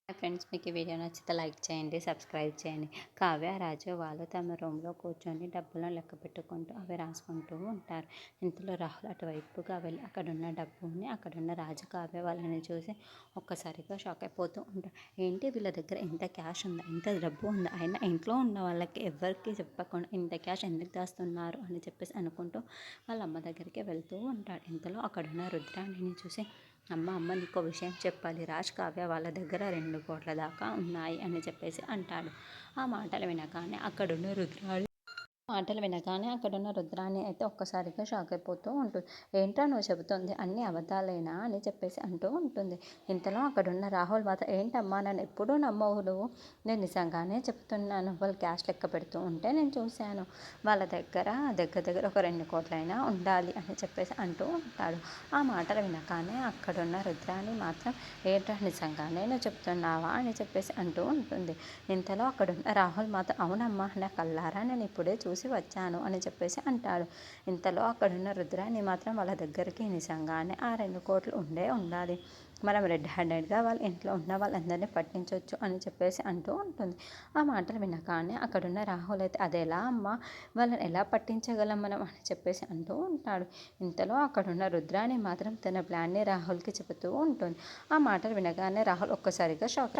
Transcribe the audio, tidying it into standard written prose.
Friends, మీకు ఈ video నచ్చితే లైక్ చేయండి, సబ్స్క్రైబ్ చేయండి. కావ్య, రాజు వాళ్ళు తమ రూమ్లో కూర్చొని డబ్బులను లెక్క పెట్టుకుంటూ అవి రాసుకుంటూ ఉంటారు. ఇంతలో రాహుల్ అటువైపుగా వెళ్ళి అక్కడున్న డబ్బుని అక్కడున్న రాజు, కావ్య వాళ్ళని చూసి ఒక్కసారిగా షాక్ అయిపోతూ ఉంటారు. ఏంటి వీళ్ళ దగ్గర ఇంత క్యాష్ ఉందా, ఇంత డబ్బు ఉందా, అయినా ఇంట్లో ఉన్న వాళ్ళకి ఎవరికి చెప్పకుండా ఇంత క్యాష్ ఎందుకు దాస్తున్నారు అని చెప్పేసి అనుకుంటూ వాళ్ళ అమ్మ దగ్గరికి వెళ్తూ ఉంటాడు. ఇంతలో అక్కడున్న రుద్రాణిని చూసి అమ్మ నీకో విషయం చెప్పాలి, రాజ్, కావ్య వాళ్ళ దగ్గర 2 కోట్ల దాకా ఉన్నాయి అని చెప్పేసి అంటాడు. ఆ మాటలు వినగానే అక్కడున్న రుద్రాణి అయితే ఒక్కసారిగా షాక్ అయిపోతూ ఉంటుంది. ఏంట్రా నువ్వు చెబుతుంది, అన్ని అబద్ధాలేనా అని చెప్పేసి అంటూ ఉంటుంది. ఇంతలో అక్కడున్న రాహుల్ మాత్రం ఏంటమ్మా నన్ను ఎప్పుడూ నమ్మవు నువ్వు, నేను నిజంగానే చెప్తున్నాను, వాళ్ళు క్యాష్ లెక్క పెడుతూ ఉంటే నేను చూశాను, వాళ్ళ దగ్గర దగ్గర ఒక 2 కోట్లైనా ఉండాలి అని చెప్పేసి అంటూ ఉంటాడు. ఆ మాటలు వినగానే అక్కడున్న రుద్రాణి మాత్రం ఏంట్రా నిజంగానే నువ్వు చెప్తున్నావా అని చెప్పేసి అంటూ ఉంటుంది. ఇంతలో అక్కడున్న రాహుల్ మాత్రం అవునమ్మా నా కళ్ళారా నేను ఇప్పుడే చూసి వచ్చాను అని చెప్పేసి అంటాడు. ఇంతలో అక్కడున్న రుద్రాణి మాత్రం వాళ్ళ దగ్గరికి నిజంగానే ఆ 2 కోట్లు ఉండాలి, మనం రెడ్ హ్యాండెడ్గా వాళ్ళ ఇంట్లో ఉన్న వాళ్ళందరినీ పట్టించవచ్చు అని చెప్పేసి అంటూ ఉంటుంది. ఆ మాటలు వినగానే అక్కడున్న రాహుల్ అయితే అదెలా అమ్మ, వాళ్ళని ఎలా పట్టించగలం మనం అని చెప్పేసి అంటూ ఉంటాడు. ఇంతలో అక్కడున్న రుద్రాణి మాత్రం తన ప్లాన్ని రాహుల్కి చెబుతూ ఉంటుంది. ఆ మాటలు వినగానే రాహుల్ ఒక్కసారిగా షాక్